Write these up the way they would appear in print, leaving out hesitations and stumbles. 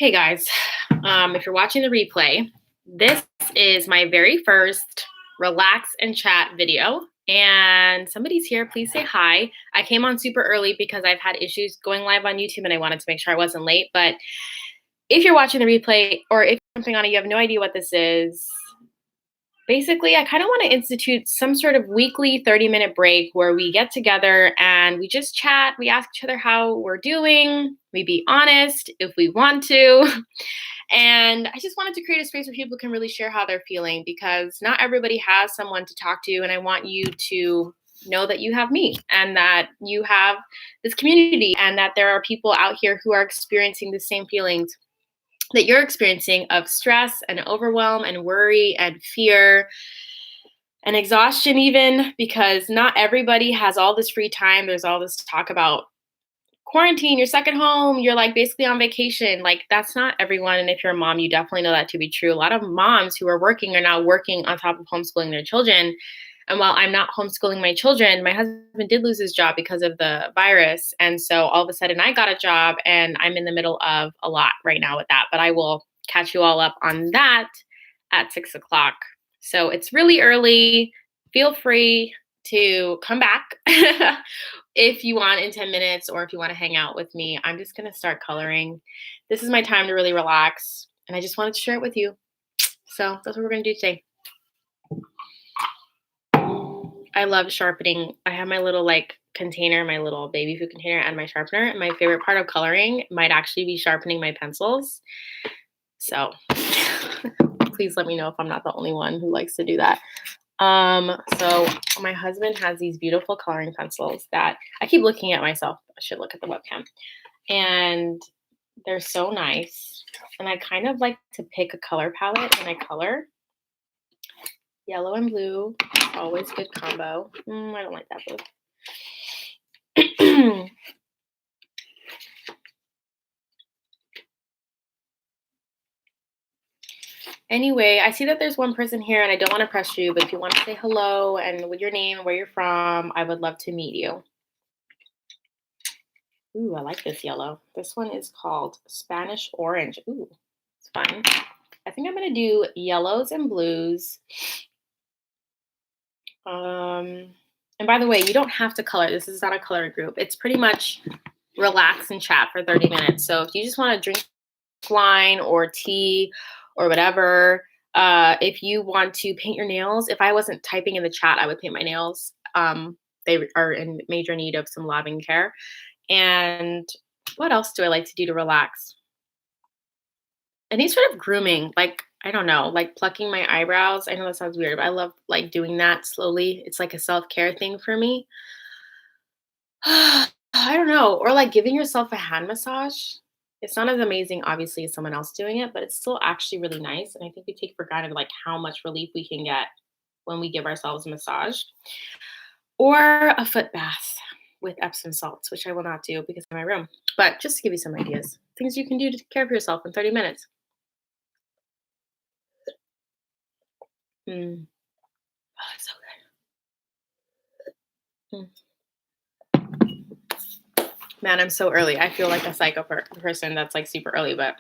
Hey guys, if you're watching the replay, this is my very first relax and chat video. And somebody's here. Please say hi. I came on super early because I've had issues going live on YouTube and I wanted to make sure I wasn't late. But if you're watching the replay or if you're jumping on it, you have no idea what this is. Basically, I kind of want to institute some sort of weekly 30-minute break where we get together and we just chat. We ask each other how we're doing. We be honest if we want to. And I just wanted to create a space where people can really share how they're feeling because not everybody has someone to talk to. And I want you to know that you have me and that you have this community and that there are people out here who are experiencing the same feelings that you're experiencing of stress and overwhelm and worry and fear and exhaustion even, because not everybody has all this free time. There's all this talk about quarantine, you're stuck at home, you're like basically on vacation. Like that's not everyone. And if you're a mom, you definitely know that to be true. A lot of moms who are working are now working on top of homeschooling their children. And while I'm not homeschooling my children, my husband did lose his job because of the virus. And so all of a sudden I got a job and I'm in the middle of a lot right now with that. But I will catch you all up on that at 6 o'clock. So it's really early. Feel free to come back if you want in 10 minutes or if you want to hang out with me. I'm just going to start coloring. This is my time to really relax. And I just wanted to share it with you. So that's what we're going to do today. I love sharpening. I have my little container, my little baby food container and my sharpener. And my favorite part of coloring might actually be sharpening my pencils. So please let me know if I'm not the only one who likes to do that. So my husband has these beautiful coloring pencils that I keep looking at myself. I should look at the webcam. And they're so nice. And I kind of like to pick a color palette when I color. Yellow and blue, always good combo. I don't like that blue. Anyway, I see that there's one person here and I don't want to press you, but if you want to say hello and with your name and where you're from, I would love to meet you. Ooh, I like this yellow. This one is called Spanish Orange. Ooh, it's fun. I think I'm going to do yellows and blues. And by the way, you don't have to color. This is not a color group. It's pretty much relax and chat for 30 minutes. So if you just want to drink wine or tea or whatever, if you want to paint your nails, if I wasn't typing in the chat, I would paint my nails. They are in major need of some loving care. And what else do I like to do to relax? Any sort of grooming, I don't know, like plucking my eyebrows. I know that sounds weird, but I love doing that slowly. It's like a self-care thing for me. I don't know. Or giving yourself a hand massage. It's not as amazing, obviously, as someone else doing it, but it's still actually really nice. And I think we take for granted how much relief we can get when we give ourselves a massage. Or a foot bath with Epsom salts, which I will not do because I'm in my room. But just to give you some ideas, things you can do to care for yourself in 30 minutes. Oh, it's so good. Man, I'm so early. I feel like a psycho person that's super early, but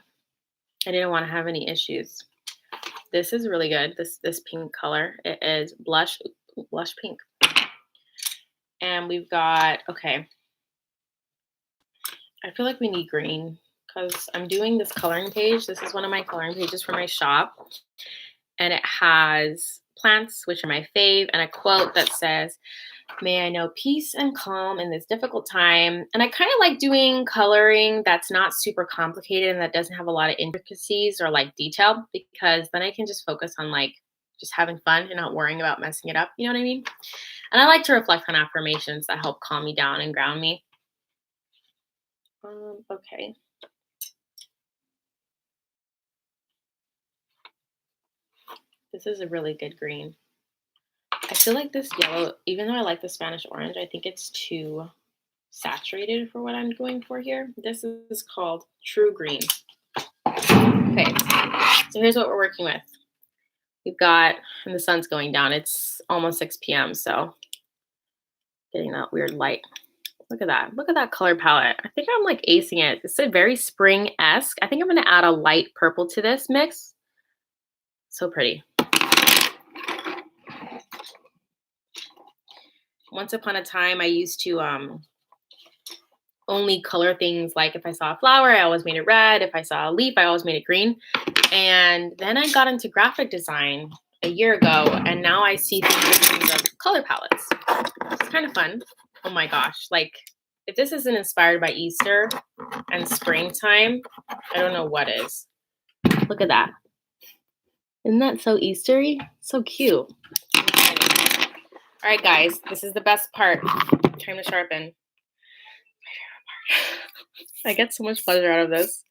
I didn't want to have any issues. This is really good. This pink color. It is blush pink. And we've got, okay. I feel like we need green because I'm doing this coloring page. This is one of my coloring pages for my shop. And it has plants, which are my fave, and a quote that says, "May I know peace and calm in this difficult time." And I kind of like doing coloring that's not super complicated and that doesn't have a lot of intricacies or detail, because then I can just focus on just having fun and not worrying about messing it up. You know what I mean? And I like to reflect on affirmations that help calm me down and ground me. Okay. This is a really good green. I feel like this yellow, even though I like the Spanish orange, I think it's too saturated for what I'm going for here. This is called True Green. Okay, so here's what we're working with. We've got, and the sun's going down. It's almost 6 p.m., so getting that weird light. Look at that. Look at that color palette. I think I'm like acing it. It's a very spring-esque. I think I'm gonna add a light purple to this mix. So pretty. Once upon a time, I used to only color things like if I saw a flower, I always made it red. If I saw a leaf, I always made it green. And then I got into graphic design a year ago, and now I see things in terms of color palettes. It's kind of fun. Oh my gosh. Like, if this isn't inspired by Easter and springtime, I don't know what is. Look at that. Isn't that so Eastery? So cute. All right, guys, this is the best part. Time to sharpen. I get so much pleasure out of this.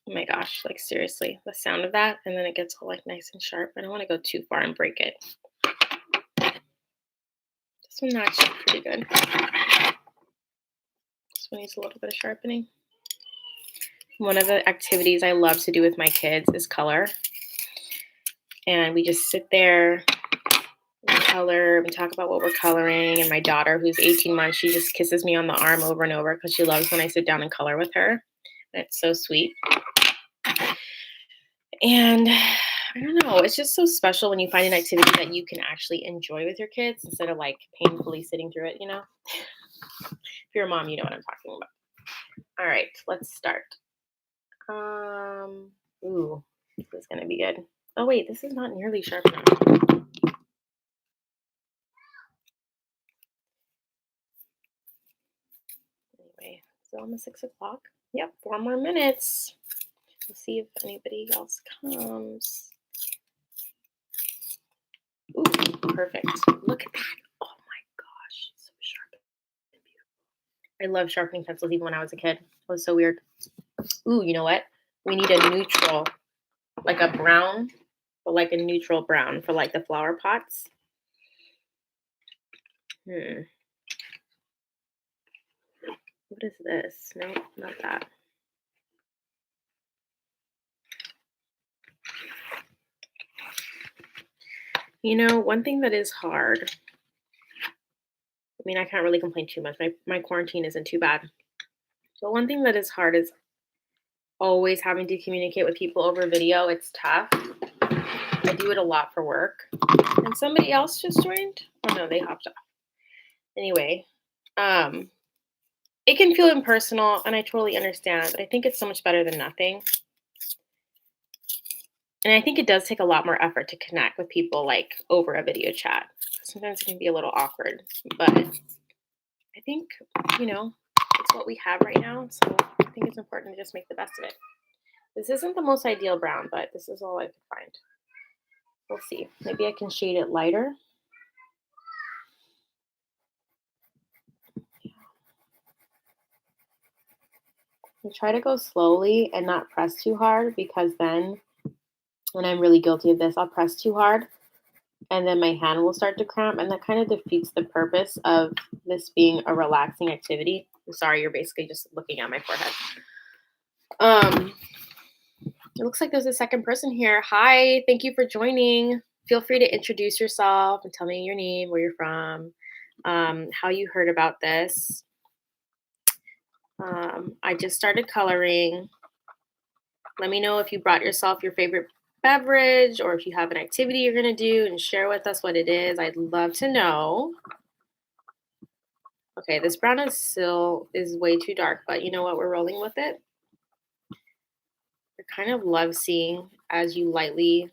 Oh my gosh, like seriously, the sound of that, and then it gets all like nice and sharp. I don't want to go too far and break it. This one's actually pretty good. This one needs a little bit of sharpening. One of the activities I love to do with my kids is color. And we just sit there and color and talk about what we're coloring. And my daughter, who's 18 months, she just kisses me on the arm over and over because she loves when I sit down and color with her. And it's so sweet. And I don't know, it's just so special when you find an activity that you can actually enjoy with your kids instead of like painfully sitting through it, you know? If you're a mom, you know what I'm talking about. All right, let's start. Ooh, this is gonna be good. Oh wait, this is not nearly sharp enough. Anyway, it's almost 6 o'clock. Yep, 4 more minutes. We'll see if anybody else comes. Ooh, perfect. Look at that. Oh my gosh, so sharp and beautiful. I love sharpening pencils even when I was a kid. It was so weird. Ooh, you know what? We need a neutral, like a brown, but like a neutral brown for like the flower pots. What is this? No, not that. You know, one thing that is hard, I mean, I can't really complain too much. My quarantine isn't too bad. But one thing that is hard is always having to communicate with people over video. It's tough. I do it a lot for work. And somebody else just joined? Oh no, they hopped off. Anyway, it can feel impersonal, and I totally understand, but I think it's so much better than nothing. And I think it does take a lot more effort to connect with people like over a video chat. Sometimes it can be a little awkward, but I think, you know, it's what we have right now. So I think it's important to just make the best of it. This isn't the most ideal brown, but this is all I could find. We'll see. Maybe I can shade it lighter. I try to go slowly and not press too hard because then when I'm really guilty of this, I'll press too hard and then my hand will start to cramp, and that kind of defeats the purpose of this being a relaxing activity. I'm sorry, you're basically just looking at my forehead. It looks like there's a second person here. Hi, thank you for joining. Feel free to introduce yourself and tell me your name, where you're from, how you heard about this. I just started coloring. Let me know if you brought yourself your favorite beverage or if you have an activity you're going to do and share with us what it is. I'd love to know. Okay, this brown is still way too dark, but you know what? We're rolling with it. I kind of love seeing as you lightly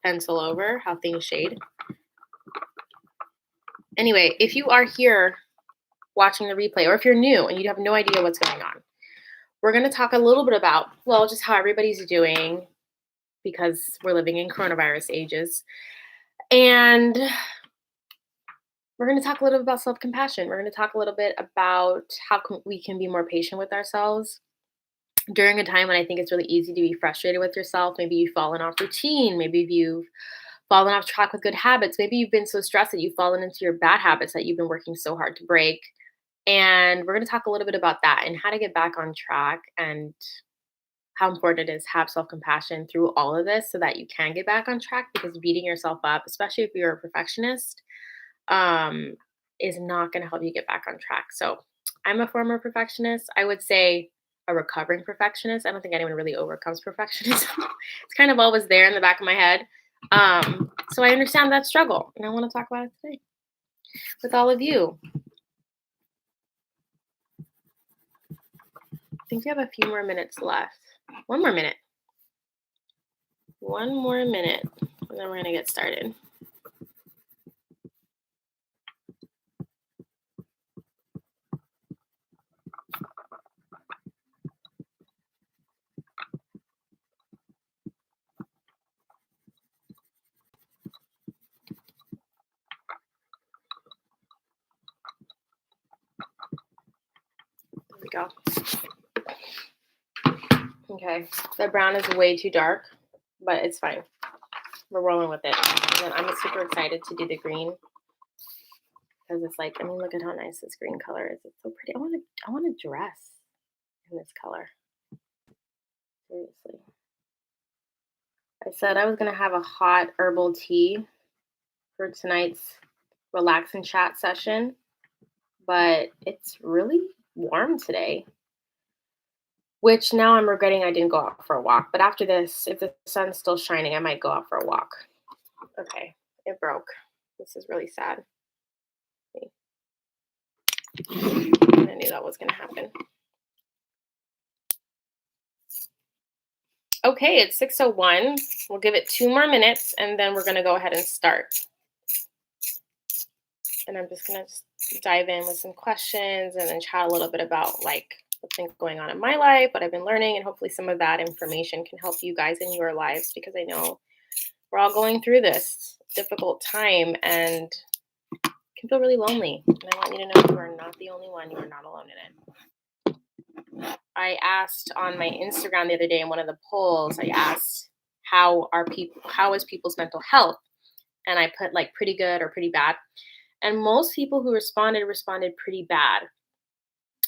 pencil over how things shade. Anyway, if you are here watching the replay, or if you're new and you have no idea what's going on, we're going to talk a little bit about, well, just how everybody's doing because we're living in coronavirus ages. And we're going to talk a little bit about self-compassion. We're going to talk a little bit about how we can be more patient with ourselves during a time when I think it's really easy to be frustrated with yourself. Maybe you've fallen off routine. Maybe you've fallen off track with good habits. Maybe you've been so stressed that you've fallen into your bad habits that you've been working so hard to break. And we're going to talk a little bit about that and how to get back on track and how important it is to have self-compassion through all of this so that you can get back on track, because beating yourself up, especially if you're a perfectionist, um, is not going to help you get back on track. So I'm a former perfectionist. I would say a recovering perfectionist. I don't think anyone really overcomes perfectionism. It's kind of always there in the back of my head. So I understand that struggle, and I want to talk about it today with all of you. I think we have a few more minutes left. One more minute. One more minute, and then we're going to get started. There we go. Okay, the brown is way too dark, but it's fine. We're rolling with it. And then I'm super excited to do the green because it's like, I mean, look at how nice this green color is. It's so pretty. I want to dress in this color. Seriously. I said I was gonna have a hot herbal tea for tonight's relax and chat session, but it's really warm today. Which now I'm regretting I didn't go out for a walk. But after this, if the sun's still shining, I might go out for a walk. Okay, it broke. This is really sad. I knew that was going to happen. Okay, it's 6:01. We'll give it 2 more minutes, and then we're going to go ahead and start. And I'm just going to dive in with some questions and then chat a little bit about like what's been going on in my life, what I've been learning, and hopefully some of that information can help you guys in your lives because I know we're all going through this difficult time and can feel really lonely. And I want you to know you are not the only one. You are not alone in it. I asked on my Instagram the other day in one of the polls, I asked how is people's mental health? And I put like pretty good or pretty bad. And most people who responded pretty bad.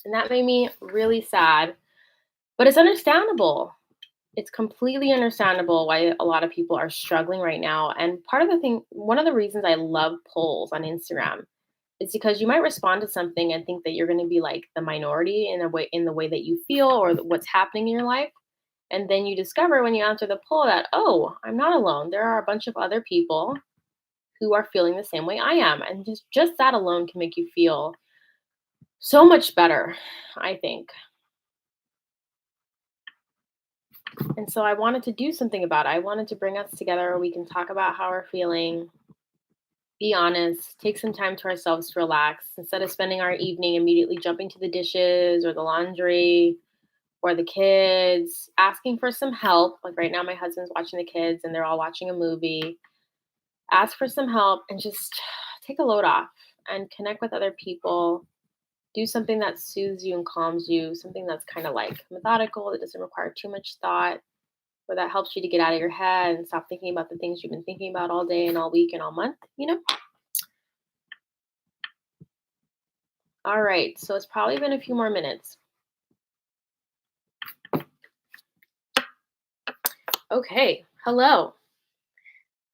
And that made me really sad. But it's understandable. It's completely understandable why a lot of people are struggling right now. And one of the reasons I love polls on Instagram is because you might respond to something and think that you're going to be like the minority in the way that you feel or what's happening in your life. And then you discover when you answer the poll that, oh, I'm not alone. There are a bunch of other people who are feeling the same way I am. And just that alone can make you feel so much better, I think. And so I wanted to do something about it. I wanted to bring us together where we can talk about how we're feeling, be honest, take some time to ourselves to relax instead of spending our evening immediately jumping to the dishes or the laundry or the kids, asking for some help. Like right now, my husband's watching the kids and they're all watching a movie. Ask for some help and just take a load off and connect with other people. Do something that soothes you and calms you, something that's kind of like methodical, that doesn't require too much thought, or that helps you to get out of your head and stop thinking about the things you've been thinking about all day and all week and all month, All right, so it's probably been a few more minutes. Okay, hello.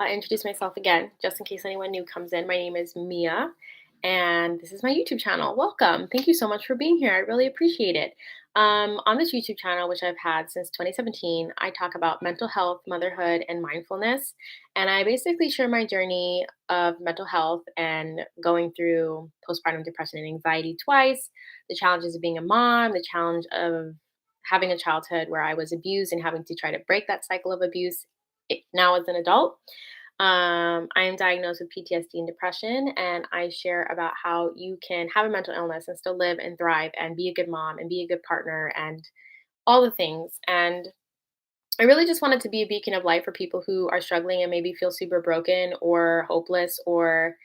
I'll introduce myself again, just in case anyone new comes in. My name is Mia, and this is my YouTube channel. Welcome. Thank you so much for being here. I really appreciate it. On this YouTube channel, which I've had since 2017, I talk about mental health, motherhood, and mindfulness. And I basically share my journey of mental health and going through postpartum depression and anxiety twice, the challenges of being a mom, the challenge of having a childhood where I was abused and having to try to break that cycle of abuse now as an adult. I am diagnosed with PTSD and depression, and I share about how you can have a mental illness and still live and thrive and be a good mom and be a good partner and all the things. And I really just wanted to be a beacon of light for people who are struggling and maybe feel super broken or hopeless or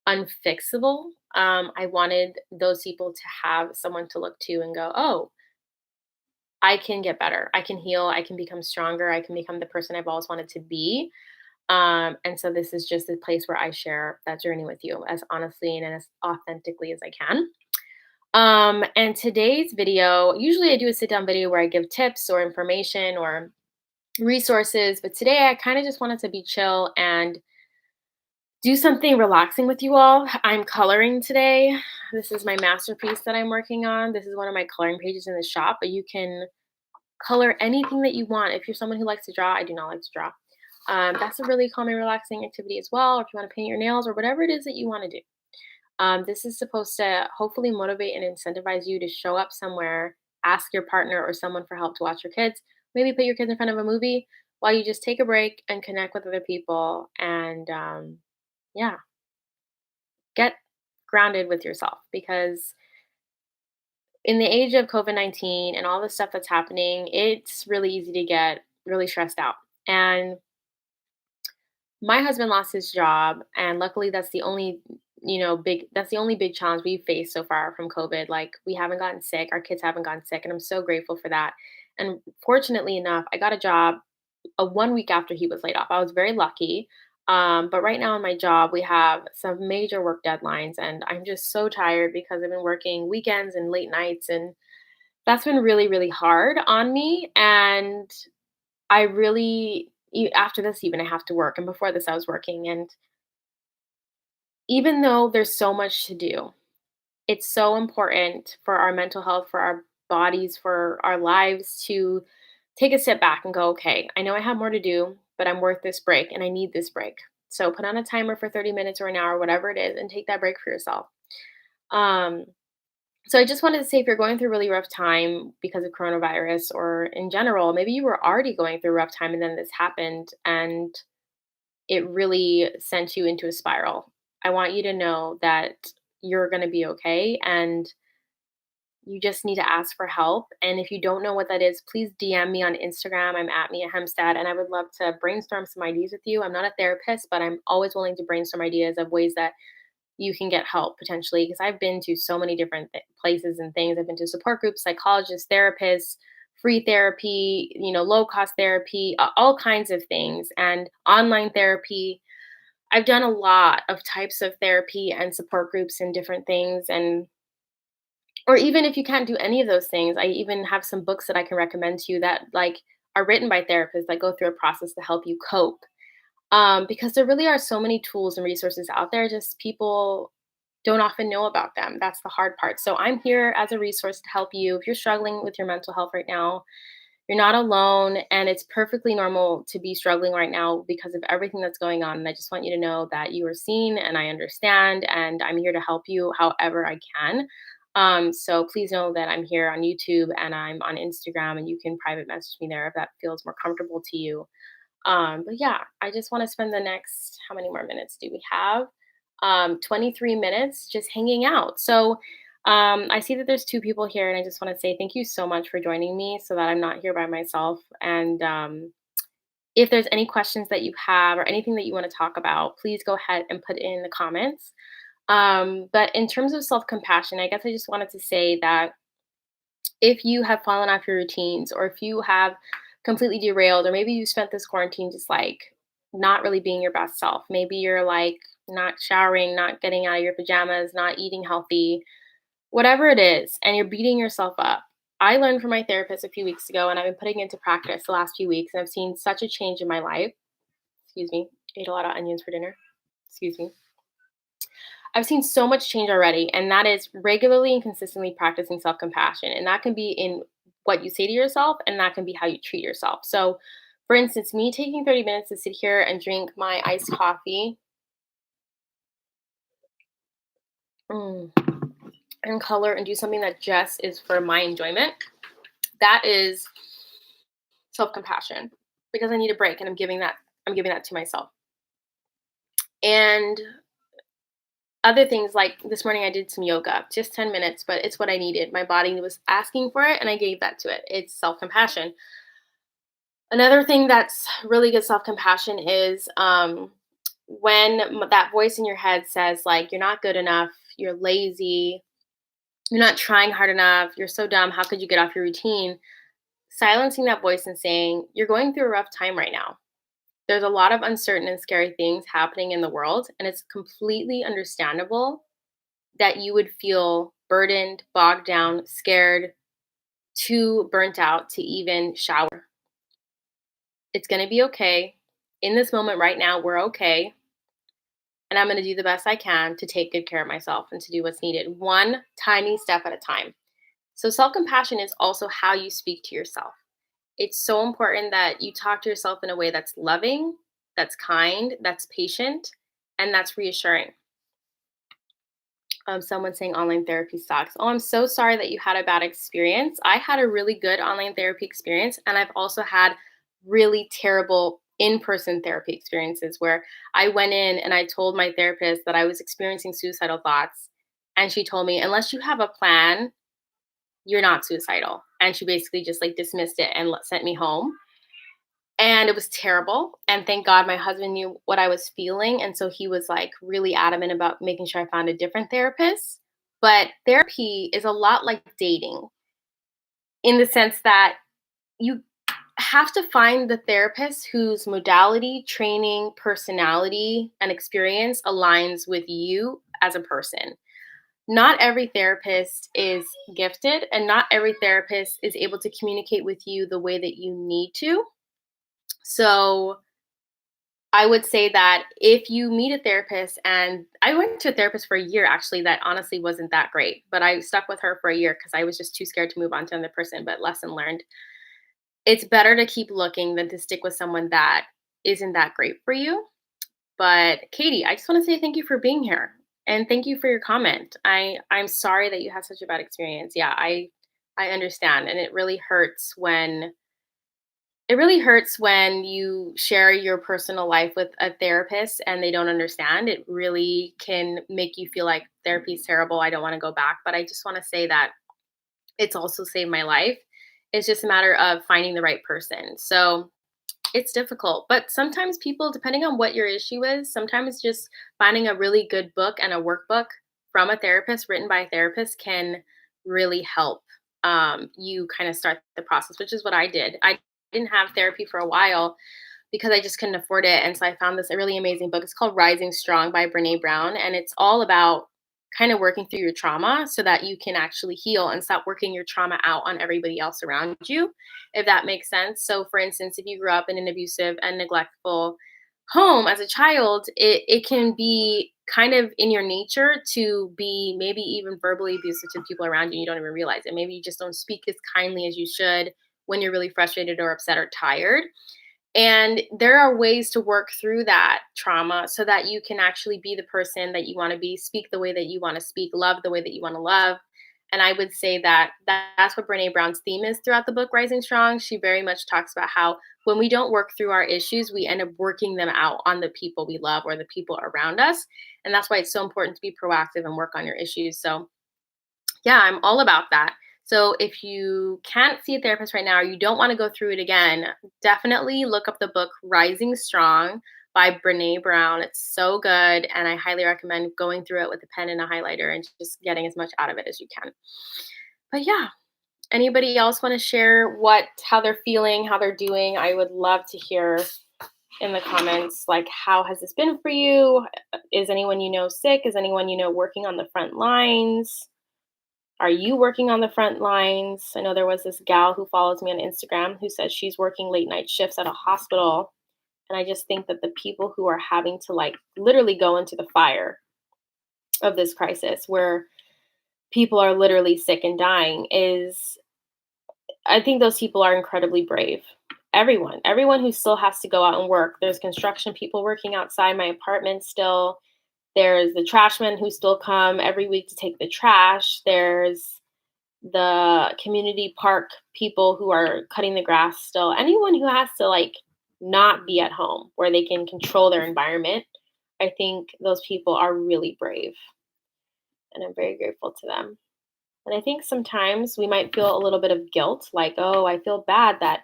unfixable. I wanted those people to have someone to look to and go, oh, I can get better. I can heal. I can become stronger. I can become the person I've always wanted to be. And so this is just a place where I share that journey with you as honestly and as authentically as I can. And today's video, usually I do a sit down video where I give tips or information or resources, but today I kind of just wanted to be chill and do something relaxing with you all. I'm coloring today. This is my masterpiece that I'm working on. This is one of my coloring pages in the shop, but you can color anything that you want. If you're someone who likes to draw, I do not like to draw. That's a really calming, relaxing activity as well. Or if you want to paint your nails or whatever it is that you want to do. This is supposed to hopefully motivate and incentivize you to show up somewhere, ask your partner or someone for help to watch your kids, maybe put your kids in front of a movie while you just take a break and connect with other people and yeah, get grounded with yourself because in the age of COVID-19 and all the stuff that's happening, it's really easy to get really stressed out. And my husband lost his job, and luckily that's the only, that's the only big challenge we've faced so far from COVID. Like we haven't gotten sick, our kids haven't gotten sick, and I'm so grateful for that. And fortunately enough, I got a job a 1 week after he was laid off. I was very lucky. But right now in my job, we have some major work deadlines, and I'm just so tired because I've been working weekends and late nights, and that's been really, really hard on me. And I really, after this, even I have to work. And before this, I was working. And even though there's so much to do, it's so important for our mental health, for our bodies, for our lives to take a step back and go, okay, I know I have more to do, but I'm worth this break and I need this break. So put on a timer for 30 minutes or an hour, whatever it is, and take that break for yourself. Um, so I just wanted to say if you're going through a really rough time because of coronavirus or in general, maybe you were already going through a rough time and then this happened and it really sent you into a spiral. I want you to know that you're going to be okay and you just need to ask for help. And if you don't know what that is, please DM me on Instagram. I'm at Mia Hemstad, and I would love to brainstorm some ideas with you. I'm not a therapist, but I'm always willing to brainstorm ideas of ways that you can get help potentially. Because I've been to so many different places and things. I've been to support groups, psychologists, therapists, free therapy, low cost therapy, all kinds of things, and online therapy. I've done a lot of types of therapy and support groups and different things. And or even if you can't do any of those things, I even have some books that I can recommend to you that like are written by therapists that go through a process to help you cope. Because there really are so many tools and resources out there, just people don't often know about them. That's the hard part. So I'm here as a resource to help you. If you're struggling with your mental health right now, you're not alone, and it's perfectly normal to be struggling right now because of everything that's going on. And I just want you to know that you are seen and I understand, and I'm here to help you however I can. So please know that I'm here on YouTube and I'm on Instagram, and you can private message me there if that feels more comfortable to you. But yeah, I just want to spend the next, how many more minutes do we have? 23 minutes just hanging out. So I see that there's two people here, and I just want to say thank you so much for joining me so that I'm not here by myself. And if there's any questions that you have or anything that you want to talk about, please go ahead and put it in the comments. But in terms of self compassion, I guess I just wanted to say that if you have fallen off your routines or if you have completely derailed, or maybe you spent this quarantine just like not really being your best self, maybe you're like not showering, not getting out of your pajamas, not eating healthy, whatever it is, and you're beating yourself up. I learned from my therapist a few weeks ago, and I've been putting it into practice the last few weeks, and I've seen such a change in my life. Excuse me, ate a lot of onions for dinner. Excuse me. I've seen so much change already, and that is regularly and consistently practicing self compassion. And that can be in what you say to yourself, and that can be how you treat yourself. So, for instance, me taking 30 minutes to sit here and drink my iced coffee mm, and color and do something that just is for my enjoyment, that is self compassion because I need a break and I'm giving that to myself. And other things like this morning I did some yoga, just 10 minutes, but it's what I needed. My body was asking for it and I gave that to it. It's self-compassion. Another thing that's really good self-compassion is when that voice in your head says like you're not good enough, you're lazy, you're not trying hard enough, you're so dumb, how could you get off your routine? Silencing that voice and saying, you're going through a rough time right now. There's a lot of uncertain and scary things happening in the world, and it's completely understandable that you would feel burdened, bogged down, scared, too burnt out to even shower. It's going to be okay. In this moment right now, we're okay. and I'm going to do the best I can to take good care of myself and to do what's needed, one tiny step at a time. So, self compassion is also how you speak to yourself. It's so important that you talk to yourself in a way that's loving, that's kind, that's patient, and that's reassuring. Someone saying online therapy sucks. Oh, I'm so sorry that you had a bad experience. I had a really good online therapy experience, and I've also had really terrible in person therapy experiences where I went in and I told my therapist that I was experiencing suicidal thoughts. And she told me, unless you have a plan, you're not suicidal. And she basically just like dismissed it and sent me home. And it was terrible. And thank God my husband knew what I was feeling. And so he was like really adamant about making sure I found a different therapist. But therapy is a lot like dating in the sense that you have to find the therapist whose modality, training, personality, and experience aligns with you as a person. Not every therapist is gifted, and not every therapist is able to communicate with you the way that you need to. So, I would say that if you meet a therapist, and I went to a therapist for a year actually, that honestly wasn't that great, but I stuck with her for a year because I was just too scared to move on to another person. But lesson learned. It's better to keep looking than to stick with someone that isn't that great for you. But Katie, I just want to say thank you for being here and thank you for your comment. I'm sorry that you had such a bad experience. Yeah, I understand, and it really hurts when you share your personal life with a therapist and they don't understand. It really can make you feel like therapy is terrible. I don't want to go back, but I just want to say that it's also saved my life. It's just a matter of finding the right person. So it's difficult, but sometimes people, depending on what your issue is, sometimes just finding a really good book and a workbook from a therapist, written by a therapist, can really help you kind of start the process, which is what I did. I didn't have therapy for a while because I just couldn't afford it. And so I found this a really amazing book. It's called Rising Strong by Brene Brown. And it's all about kind of working through your trauma so that you can actually heal and stop working your trauma out on everybody else around you, if that makes sense. So, for instance, if you grew up in an abusive and neglectful home as a child, it can be kind of in your nature to be maybe even verbally abusive to people around you and you don't even realize it. Maybe you just don't speak as kindly as you should when you're really frustrated or upset or tired. And there are ways to work through that trauma so that you can actually be the person that you want to be, speak the way that you want to speak, love the way that you want to love. And I would say that that's what Brene Brown's theme is throughout the book, Rising Strong. She very much talks about how when we don't work through our issues, we end up working them out on the people we love or the people around us. And that's why it's so important to be proactive and work on your issues. So, yeah, I'm all about that. So if you can't see a therapist right now or you don't want to go through it again, definitely look up the book Rising Strong by Brene Brown. It's so good, and I highly recommend going through it with a pen and a highlighter and just getting as much out of it as you can. But yeah, anybody else want to share how they're feeling, how they're doing? I would love to hear in the comments, like, how has this been for you? Is anyone you know sick? Is anyone you know working on the front lines? Are you working on the front lines? I know there was this gal who follows me on Instagram who says she's working late night shifts at a hospital. And I just think that the people who are having to like literally go into the fire of this crisis where people are literally sick and dying I think those people are incredibly brave. Everyone who still has to go out and work. There's construction people working outside my apartment still. There's the trashmen who still come every week to take the trash. There's the community park people who are cutting the grass still. Anyone who has to like not be at home where they can control their environment. I think those people are really brave. And I'm very grateful to them. And I think sometimes we might feel a little bit of guilt, like, oh, I feel bad that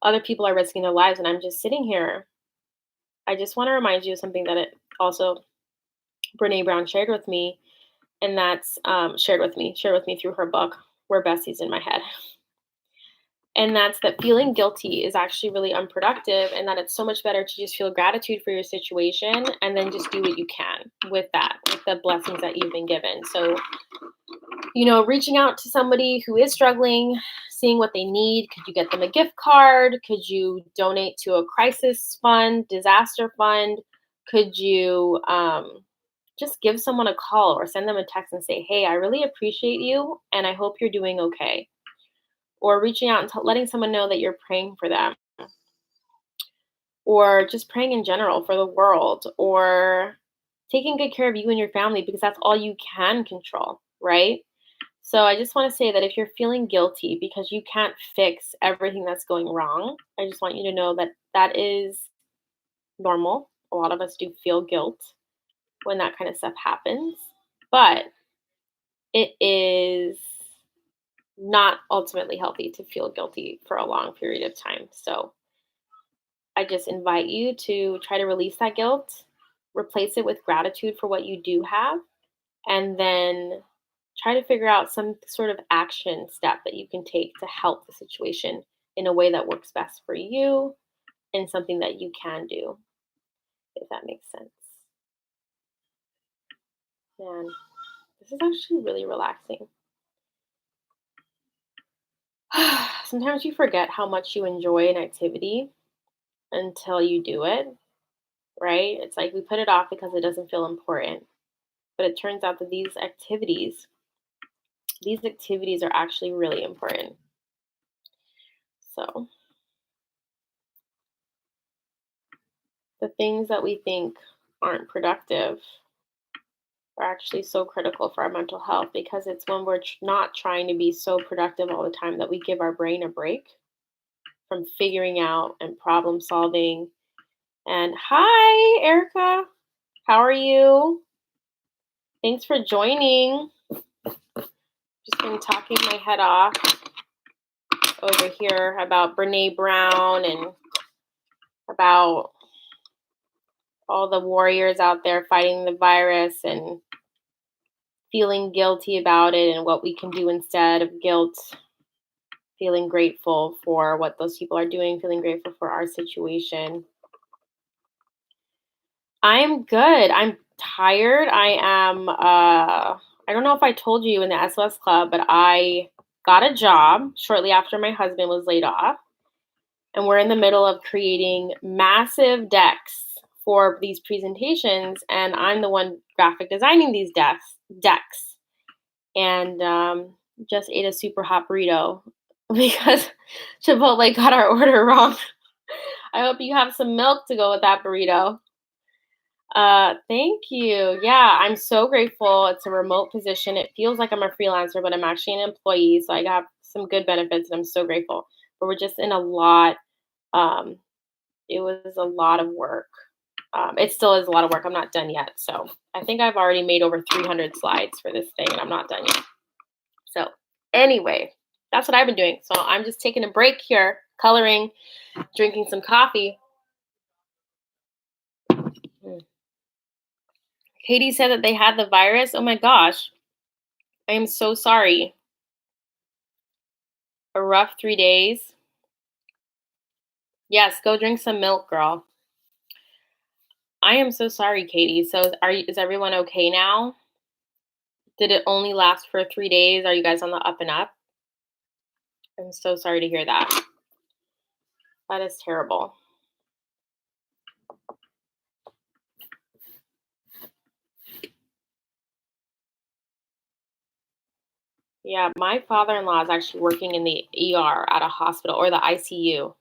other people are risking their lives and I'm just sitting here. I just want to remind you of something that it also Brene Brown shared with me, and that's shared with me through her book, We're Besties in My Head. And that's that feeling guilty is actually really unproductive, and that it's so much better to just feel gratitude for your situation and then just do what you can with the blessings that you've been given. So, reaching out to somebody who is struggling, seeing what they need. Could you get them a gift card? Could you donate to a crisis fund, disaster fund? Could you just give someone a call or send them a text and say, hey, I really appreciate you and I hope you're doing okay? Or reaching out and letting someone know that you're praying for them, or just praying in general for the world, or taking good care of you and your family because that's all you can control, right? So I just want to say that if you're feeling guilty because you can't fix everything that's going wrong, I just want you to know that that is normal. A lot of us do feel guilt when that kind of stuff happens, but it is not ultimately healthy to feel guilty for a long period of time. So I just invite you to try to release that guilt, replace it with gratitude for what you do have, and then try to figure out some sort of action step that you can take to help the situation in a way that works best for you and something that you can do, if that makes sense. Man, this is actually really relaxing. Sometimes you forget how much you enjoy an activity until you do it, right? It's like we put it off because it doesn't feel important. But it turns out that these activities are actually really important. So the things that we think aren't productive are actually so critical for our mental health, because it's when we're not trying to be so productive all the time that we give our brain a break from figuring out and problem solving. And hi, Erica. How are you? Thanks for joining. Just been talking my head off over here about Brene Brown and about all the warriors out there fighting the virus and feeling guilty about it and what we can do instead of guilt, feeling grateful for what those people are doing, feeling grateful for our situation. I'm good. I'm tired. I don't know if I told you in the SOS Club, but I got a job shortly after my husband was laid off. And we're in the middle of creating massive decks for these presentations. And I'm the one graphic designing these decks. And just ate a super hot burrito because Chipotle got our order wrong. I hope you have some milk to go with that burrito. Thank you. Yeah, I'm so grateful. It's a remote position. It feels like I'm a freelancer, but I'm actually an employee. So I got some good benefits and I'm so grateful. But we're just in a lot. It was a lot of work. It still is a lot of work. I'm not done yet. So I think I've already made over 300 slides for this thing and I'm not done yet. So anyway, that's what I've been doing. So I'm just taking a break here, coloring, drinking some coffee. Katie said that they had the virus. Oh my gosh. I am so sorry. A rough 3 days. Yes, go drink some milk, girl. I am so sorry, Katie. So is everyone okay now? Did it only last for 3 days? Are you guys on the up and up? I'm so sorry to hear that. That is terrible. Yeah, my father-in-law is actually working in the ER at a hospital, or the ICU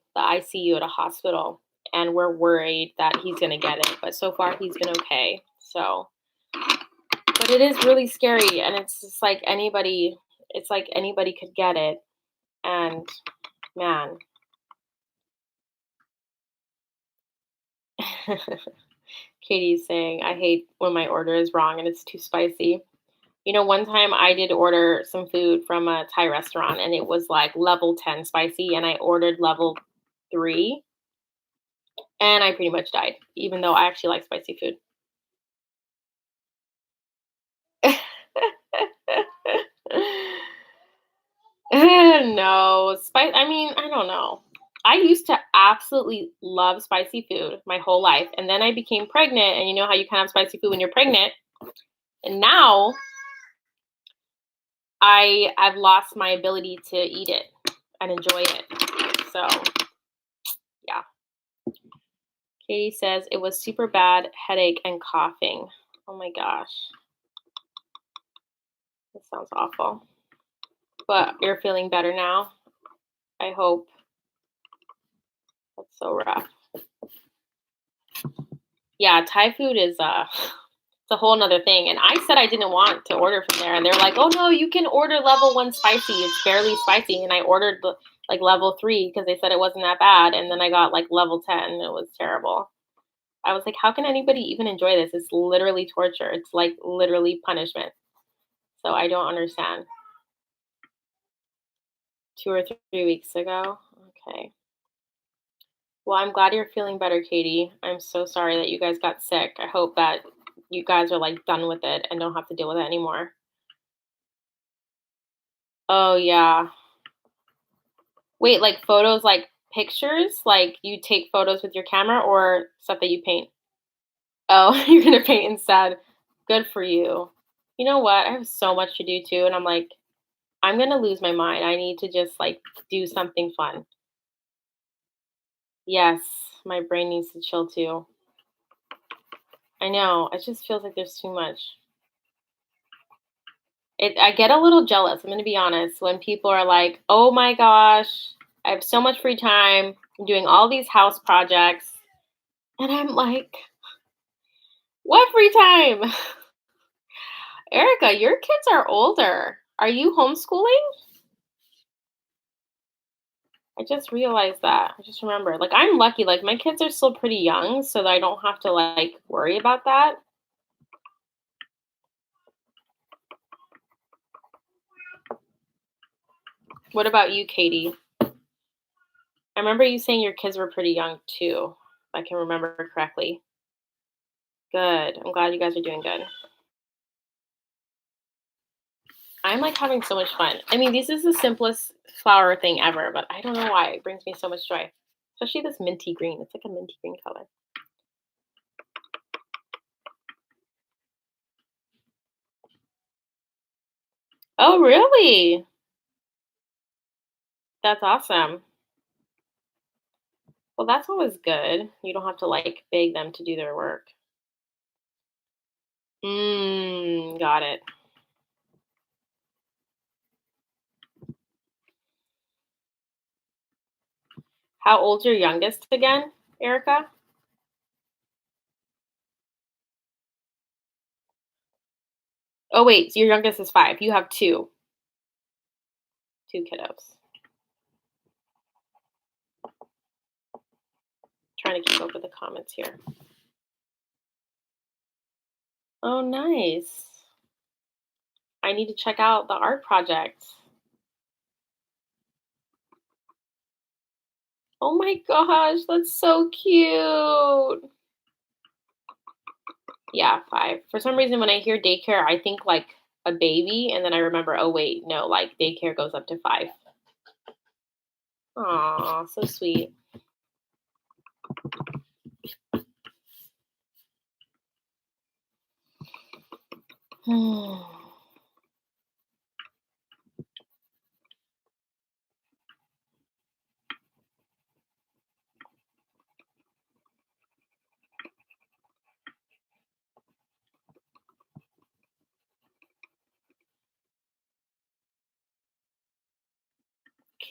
at a hospital, and we're worried that he's going to get it. But so far he's been okay. So, but it is really scary, and it's just like it's like anybody could get it. And man, Katie's saying, I hate when my order is wrong and it's too spicy. You know, one time I did order some food from a Thai restaurant and it was like level 10 spicy, and I ordered level 3 and I pretty much died, even though I actually like spicy food. No, I mean, I don't know. I used to absolutely love spicy food my whole life. And then I became pregnant, and you know how you can have spicy food when you're pregnant. And now I've lost my ability to eat it and enjoy it. So, yeah. Katie says it was super bad, headache and coughing. Oh my gosh. This sounds awful. But you're feeling better now? I hope. That's so rough. Yeah, Thai food is it's a whole nother thing. And I said I didn't want to order from there, and they're like, "Oh no, you can order level 1 spicy. It's barely spicy." And I ordered like level 3 because they said it wasn't that bad, and then I got like level 10. And it was terrible. I was like, "How can anybody even enjoy this? It's literally torture. It's like literally punishment." So I don't understand. 2 or 3 weeks ago. Okay. Well, I'm glad you're feeling better, Katie. I'm so sorry that you guys got sick. I hope that you guys are like done with it and don't have to deal with it anymore. Oh, yeah. Wait, like photos, like pictures? Like you take photos with your camera or stuff that you paint? Oh, you're gonna paint instead. Good for you. You know what? I have so much to do too, and I'm like, I'm gonna lose my mind. I need to just like do something fun. Yes, my brain needs to chill too. I know. It just feels like there's too much. I get a little jealous, I'm gonna be honest, when people are like, "Oh my gosh, I have so much free time. I'm doing all these house projects." And I'm like, "What free time?" Erica, your kids are older. Are you homeschooling? I just realized that. I just remembered. Like I'm lucky. Like my kids are still pretty young, so that I don't have to like worry about that. What about you, Katie? I remember you saying your kids were pretty young too, if I can remember correctly. Good. I'm glad you guys are doing good. I'm like having so much fun. I mean, this is the simplest flower thing ever, but I don't know why it brings me so much joy. Especially this minty green. It's like a minty green color. Oh, really? That's awesome. Well, that's always good. You don't have to like beg them to do their work. Got it. How old's your youngest again, Erica? Oh, wait, so your youngest is 5. You have two kiddos. Trying to keep up with the comments here. Oh, nice. I need to check out the art project. Oh my gosh, that's so cute. Yeah, 5. For some reason, when I hear daycare, I think like a baby, and then I remember, oh wait, no, like daycare goes up to 5. Aw, so sweet.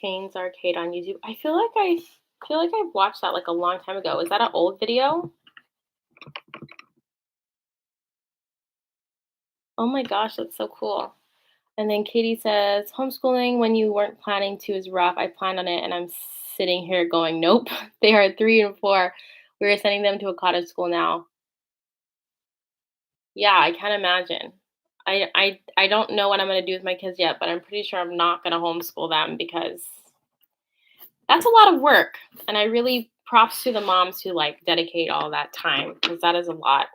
Kane's Arcade on YouTube. I feel like I've watched that like a long time ago. Is that an old video? Oh my gosh, that's so cool. And then Katie says, homeschooling when you weren't planning to is rough. I planned on it and I'm sitting here going, nope. They are 3 and 4. We're sending them to a cottage school now. Yeah, I can't imagine. I don't know what I'm gonna do with my kids yet, but I'm pretty sure I'm not gonna homeschool them because that's a lot of work. And I really props to the moms who like dedicate all that time because that is a lot.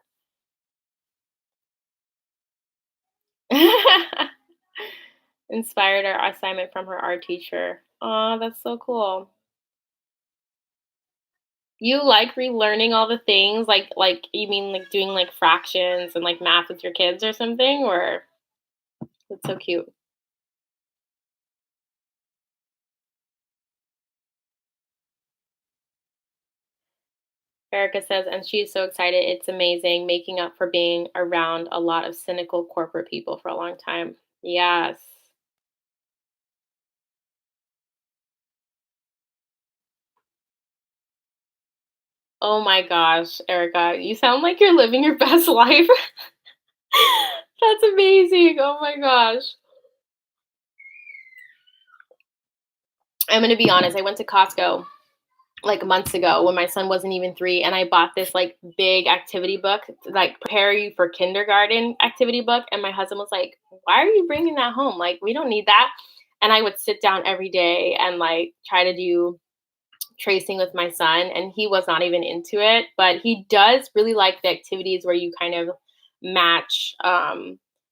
Inspired our assignment from her art teacher. Oh, that's so cool. You like relearning all the things, like you mean like doing like fractions and like math with your kids or something, or that's so cute. Erica says, and she's so excited. It's amazing, making up for being around a lot of cynical corporate people for a long time. Yes. Oh my gosh, Erica, you sound like you're living your best life. That's amazing. Oh my gosh. I'm going to be honest. I went to Costco like months ago when my son wasn't even 3, and I bought this like big activity book, like prepare you for kindergarten activity book. And my husband was like, why are you bringing that home? Like, we don't need that. And I would sit down every day and like try to do tracing with my son, and he was not even into it, but he does really like the activities where you kind of match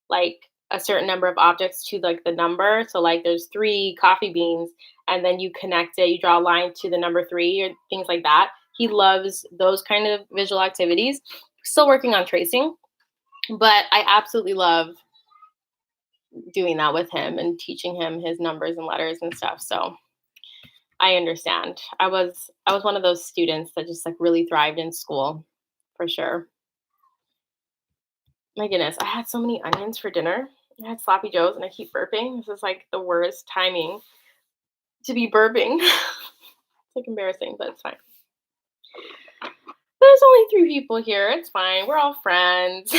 like a certain number of objects to like the number. So like there's 3 coffee beans, and then you connect it, you draw a line to the number 3 or things like that. He loves those kind of visual activities. Still working on tracing, but I absolutely love doing that with him and teaching him his numbers and letters and stuff. So I understand. I was one of those students that just like really thrived in school, for sure. My goodness, I had so many onions for dinner. I had sloppy joes and I keep burping. This is like the worst timing to be burping. It's like embarrassing, but it's fine. There's only 3 people here. It's fine. We're all friends.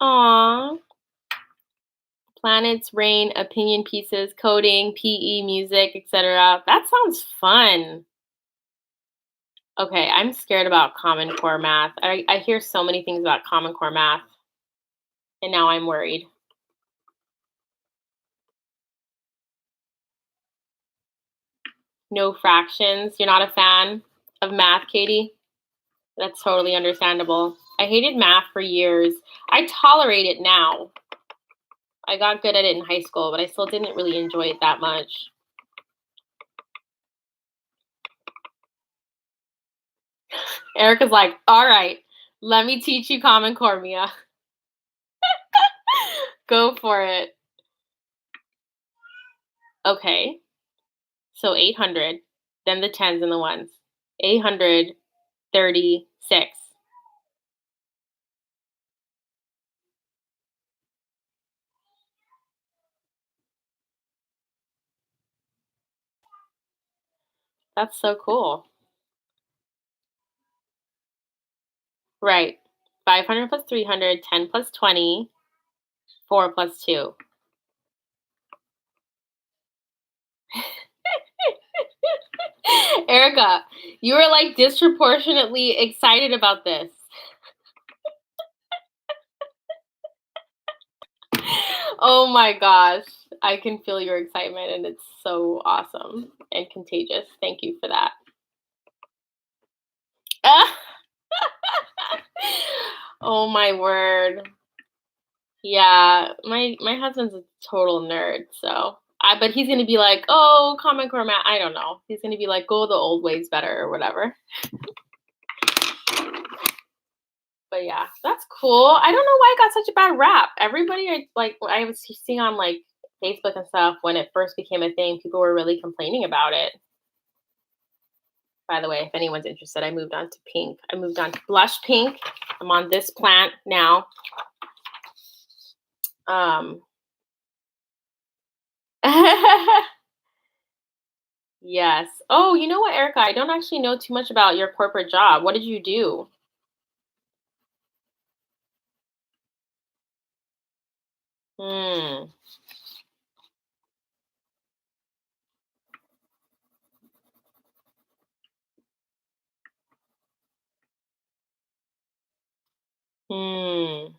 Aw. Planets, rain, opinion pieces, coding, PE, music, etc. That sounds fun. Okay, I'm scared about Common Core math. I hear so many things about Common Core math, and now I'm worried. No fractions. You're not a fan of math, Katie? That's totally understandable. I hated math for years. I tolerate it now. I got good at it in high school, but I still didn't really enjoy it that much. Erica's like, all right, let me teach you Common Core, Mia. Go for it. Okay, so 800, then the tens and the ones. 836. That's so cool. Right. 500 plus 300, 10 plus 20, 4 plus 2. Erica, you were like disproportionately excited about this. Oh my gosh. I can feel your excitement, and it's so awesome and contagious. Thank you for that. Oh my word. Yeah, my husband's a total nerd, so but he's gonna be like, oh, Common Core math. I don't know. He's gonna be like, go the old ways better or whatever. But yeah, that's cool. I don't know why it got such a bad rap. Everybody I was seeing on like Facebook and stuff when it first became a thing, people were really complaining about it. By the way, if anyone's interested, I moved on to pink. I moved on to blush pink. I'm on this plant now. Um Yes. Oh, you know what, Erica? I don't actually know too much about your corporate job. What did you do? Hmm. Hmm.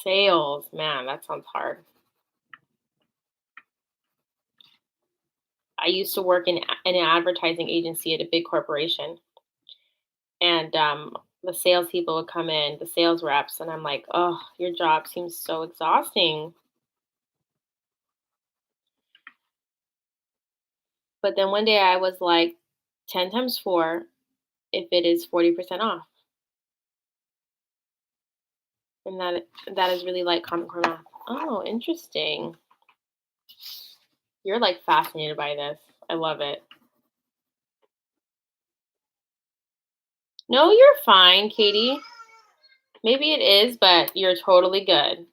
Sales. Man, that sounds hard. I used to work in an advertising agency at a big corporation, and the salespeople would come in, the sales reps, and I'm like, oh, your job seems so exhausting. But then one day I was like, 10 times 4 if it is 40% off. And that is really like Common Core math. Oh, interesting. You're like fascinated by this. I love it. No, you're fine, Katie. Maybe it is, but you're totally good.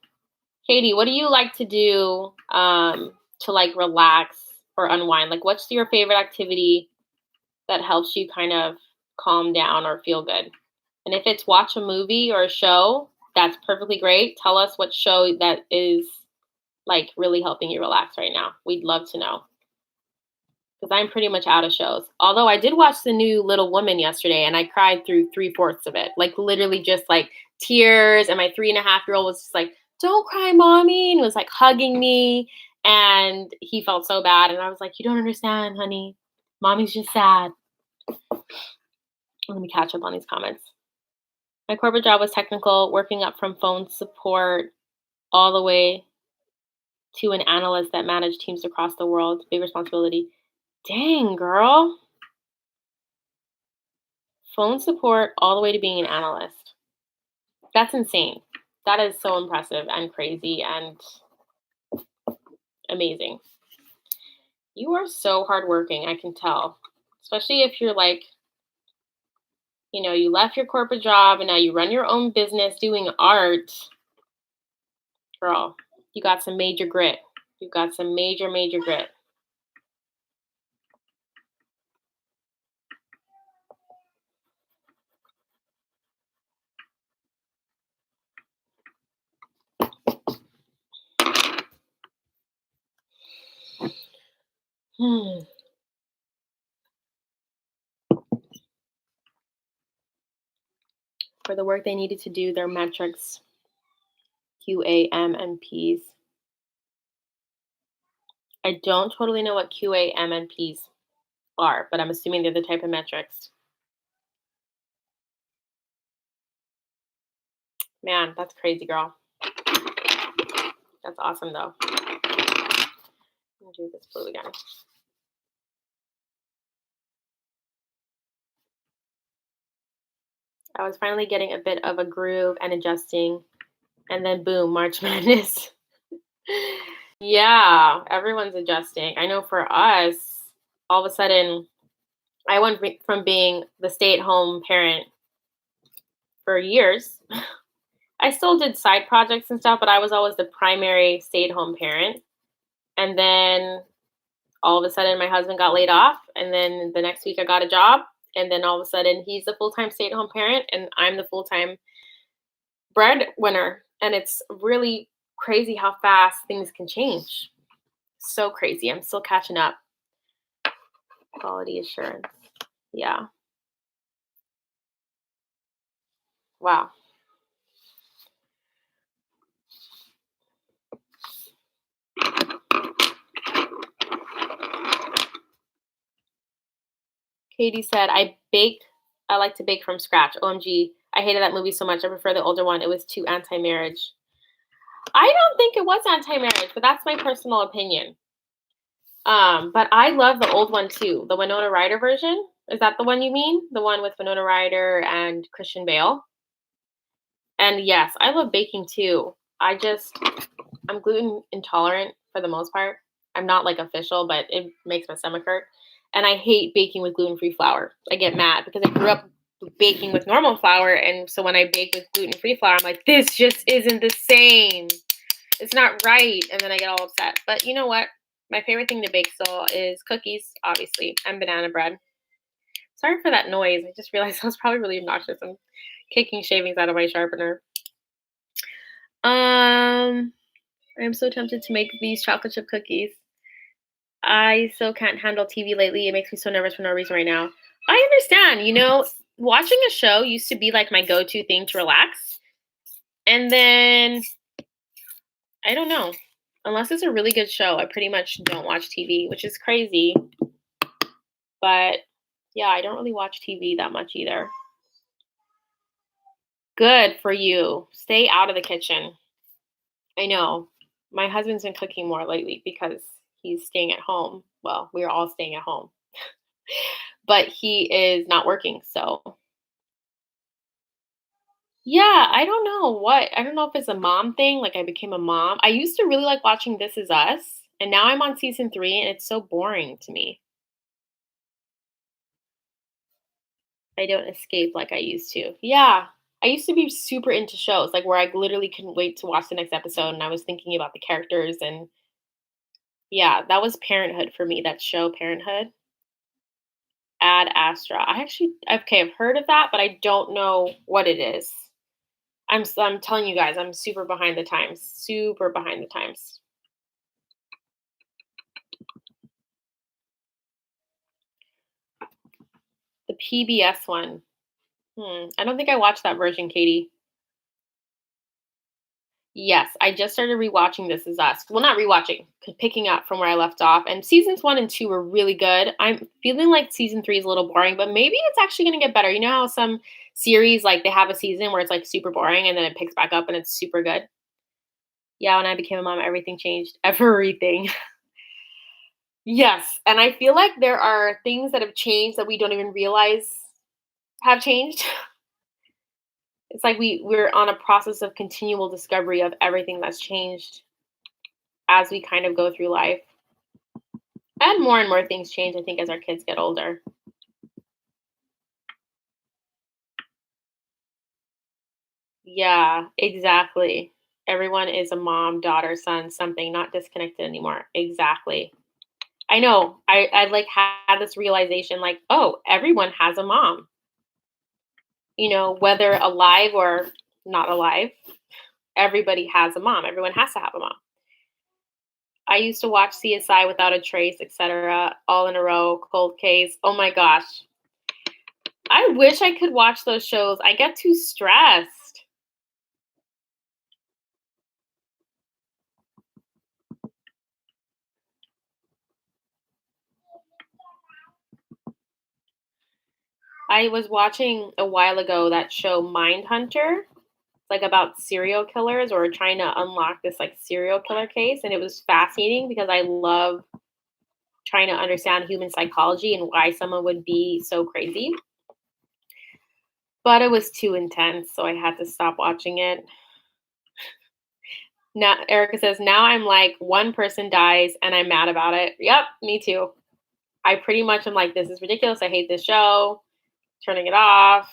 Katie, what do you like to do to like relax or unwind? Like, what's your favorite activity that helps you kind of calm down or feel good? And if it's watch a movie or a show, that's perfectly great. Tell us what show that is like really helping you relax right now. We'd love to know. Because I'm pretty much out of shows. Although I did watch the new Little Woman yesterday and I cried through 3/4 of it. Like literally just like tears. And my 3.5-year-old was just like, "Don't cry, mommy." And was like hugging me. And he felt so bad. And I was like, "You don't understand, honey. Mommy's just sad." Let me catch up on these comments. My corporate job was technical, working up from phone support all the way to an analyst that managed teams across the world. Big responsibility. Dang, girl. Phone support all the way to being an analyst. That's insane. That is so impressive and crazy and amazing. You are so hardworking, I can tell. Especially if you're like, you left your corporate job and now you run your own business doing art. Girl, you got some major grit. You've got some major, major grit. For the work they needed to do, their metrics, QAM and Ps. I don't totally know what QAM and Ps are, but I'm assuming they're the type of metrics. Man, that's crazy, girl. That's awesome, though. Let me do this blue again. I was finally getting a bit of a groove and adjusting, and then boom, March Madness. Yeah, everyone's adjusting. I know for us, all of a sudden, I went from being the stay-at-home parent for years. I still did side projects and stuff, but I was always the primary stay-at-home parent. And then all of a sudden, my husband got laid off. And then the next week, I got a job. And then all of a sudden, he's the full-time stay-at-home parent, and I'm the full-time breadwinner. And it's really crazy how fast things can change. So crazy. I'm still catching up. Quality assurance. Yeah. Wow. Katie said, I like to bake from scratch. OMG. I hated that movie so much. I prefer the older one. It was too anti-marriage. I don't think it was anti-marriage, but that's my personal opinion. But I love the old one too. The Winona Ryder version. Is that the one you mean? The one with Winona Ryder and Christian Bale? And yes, I love baking too. I'm gluten intolerant for the most part. I'm not like official, but it makes my stomach hurt. And I hate baking with gluten-free flour. I get mad because I grew up baking with normal flour. And so when I bake with gluten-free flour, I'm like, this just isn't the same. It's not right. And then I get all upset. But you know what? My favorite thing to bake still is cookies, obviously, and banana bread. Sorry for that noise. I just realized I was probably really obnoxious. I'm kicking shavings out of my sharpener. I'm so tempted to make these chocolate chip cookies. I still can't handle TV lately. It makes me so nervous for no reason right now. I understand. Watching a show used to be like my go-to thing to relax. And then, I don't know. Unless it's a really good show, I pretty much don't watch TV, which is crazy. But yeah, I don't really watch TV that much either. Good for you. Stay out of the kitchen. I know. My husband's been cooking more lately because he's staying at home. Well, we're all staying at home. But he is not working, so Yeah, I don't know if it's a mom thing, like I became a mom. I used to really like watching This Is Us, and now I'm on season 3 and it's so boring to me. I don't escape like I used to. Yeah. I used to be super into shows, like where I literally couldn't wait to watch the next episode and I was thinking about the characters and yeah, that was Parenthood for me, that show Parenthood. Ad Astra. Okay, I've heard of that, but I don't know what it is. I'm telling you guys, I'm super behind the times. Super behind the times. The PBS one. I don't think I watched that version, Katie. Yes, I just started rewatching This Is Us. Well, not rewatching, picking up from where I left off. And seasons 1 and 2 were really good. I'm feeling like season 3 is a little boring, but maybe it's actually going to get better. You know how some series like they have a season where it's like super boring and then it picks back up and it's super good? Yeah, when I became a mom, everything changed. Everything. Yes, and I feel like there are things that have changed that we don't even realize have changed. It's like we're on a process of continual discovery of everything that's changed as we kind of go through life. And more things change, I think, as our kids get older. Yeah, exactly. Everyone is a mom, daughter, son, something, not disconnected anymore. Exactly. I know. I like had this realization like, oh, everyone has a mom, whether alive or not alive. Everybody has a mom. Everyone has to have a mom. I used to watch CSI Without a Trace, etc., all in a row, Cold Case. Oh my gosh. I wish I could watch those shows. I get too stressed. I was watching a while ago that show Mindhunter. It's like about serial killers or trying to unlock this like serial killer case. And it was fascinating because I love trying to understand human psychology and why someone would be so crazy. But it was too intense, so I had to stop watching it. Now Erica says, now I'm like one person dies and I'm mad about it. Yep, me too. I pretty much am like, this is ridiculous. I hate this show. Turning it off.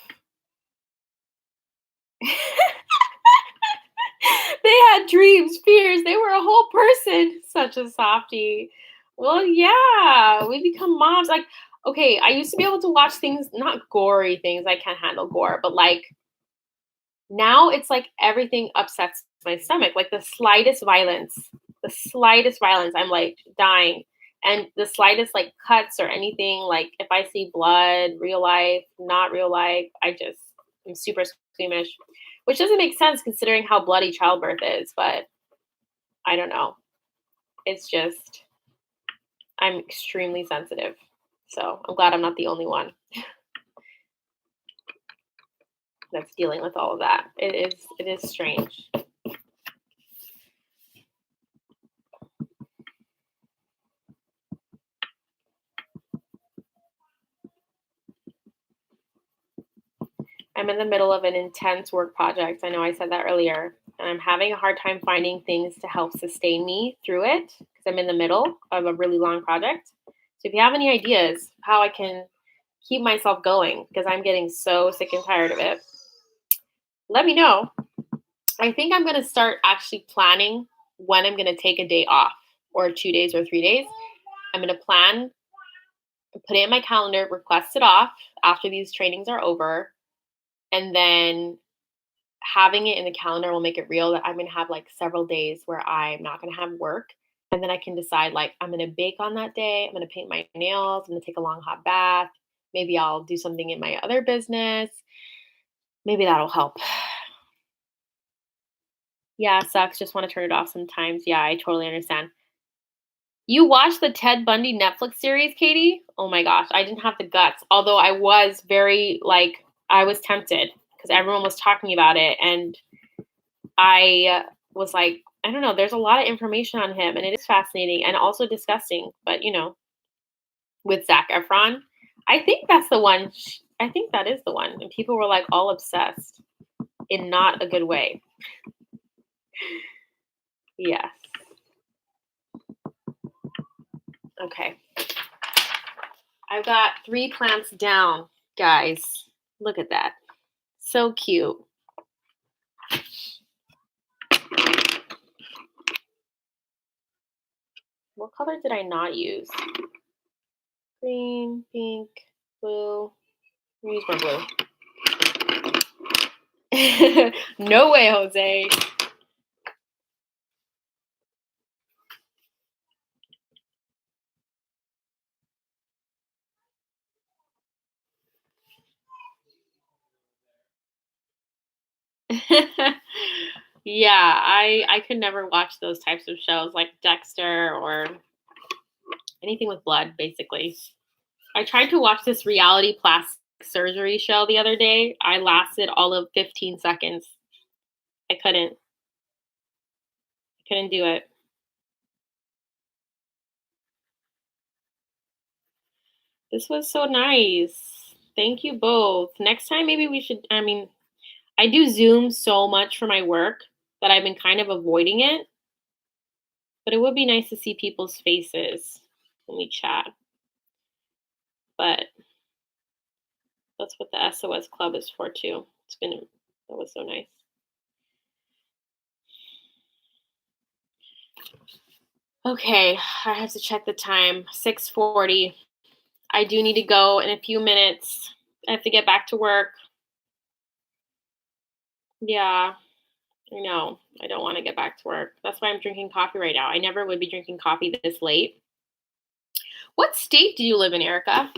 They had dreams, fears. They were a whole person. Such a softie. Well, yeah, we become moms. Like, okay, I used to be able to watch things, not gory things. I can't handle gore, but like now it's like everything upsets my stomach. Like the slightest violence, I'm like dying. And the slightest like cuts or anything, like if I see blood, real life, not real life, I'm super squeamish, which doesn't make sense considering how bloody childbirth is. But I don't know. It's just, I'm extremely sensitive. So I'm glad I'm not the only one that's dealing with all of that. It is strange. I'm in the middle of an intense work project. I know I said that earlier. And I'm having a hard time finding things to help sustain me through it because I'm in the middle of a really long project. So if you have any ideas how I can keep myself going because I'm getting so sick and tired of it, let me know. I think I'm going to start actually planning when I'm going to take a day off or 2 days or 3 days. I'm going to plan, put it in my calendar, request it off after these trainings are over, and then having it in the calendar will make it real that I'm going to have like several days where I'm not going to have work. And then I can decide like I'm going to bake on that day. I'm going to paint my nails. I'm going to take a long hot bath. Maybe I'll do something in my other business. Maybe that'll help. Yeah, sucks. Just want to turn it off sometimes. Yeah, I totally understand. You watched the Ted Bundy Netflix series, Katie? Oh my gosh, I didn't have the guts. Although I was very like I was tempted because everyone was talking about it and I was like, I don't know, there's a lot of information on him and it is fascinating and also disgusting, but with Zac Efron, I think that's the one. I think that is the one. And people were like all obsessed. in not a good way. Yes. Okay. I've got 3 plants down, guys. Look at that. So cute. What color did I not use? Green, pink, blue. Use more blue. No way, Jose. Yeah, I could never watch those types of shows like Dexter or anything with blood, basically. I tried to watch this reality plastic surgery show the other day. I lasted all of 15 seconds. I couldn't. Couldn't do it. This was so nice. Thank you both. Next time, maybe we should. I mean, I do Zoom so much for my work that I've been kind of avoiding it. But it would be nice to see people's faces when we chat. But that's what the SOS Club is for, too. That was so nice. Okay, I have to check the time. 6:40. I do need to go in a few minutes. I have to get back to work. Yeah, I know. I don't want to get back to work. That's why I'm drinking coffee right now. I never would be drinking coffee this late. What state do you live in, Erica?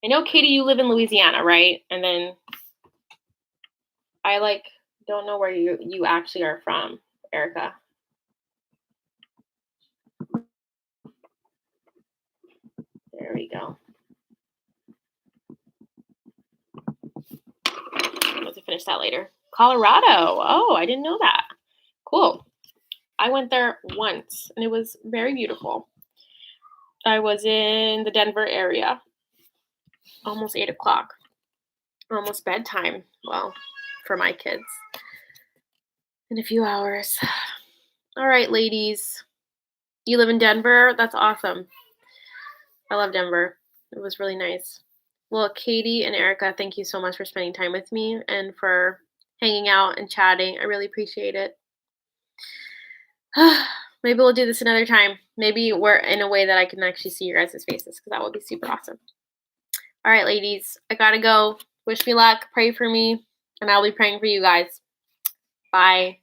I know, Katie, you live in Louisiana, right? And then I don't know where you actually are from, Erica. There we go. I'm going to finish that later. Colorado. Oh, I didn't know that. Cool. I went there once, and it was very beautiful. I was in the Denver area. Almost 8 o'clock. Almost bedtime. Well, for my kids. In a few hours. All right, ladies. You live in Denver? That's awesome. I love Denver. It was really nice. Well, Katie and Erica, thank you so much for spending time with me and for hanging out and chatting. I really appreciate it. Maybe we'll do this another time. Maybe we're in a way that I can actually see your guys' faces because that would be super awesome. All right, ladies, I gotta go. Wish me luck. Pray for me, and I'll be praying for you guys. Bye.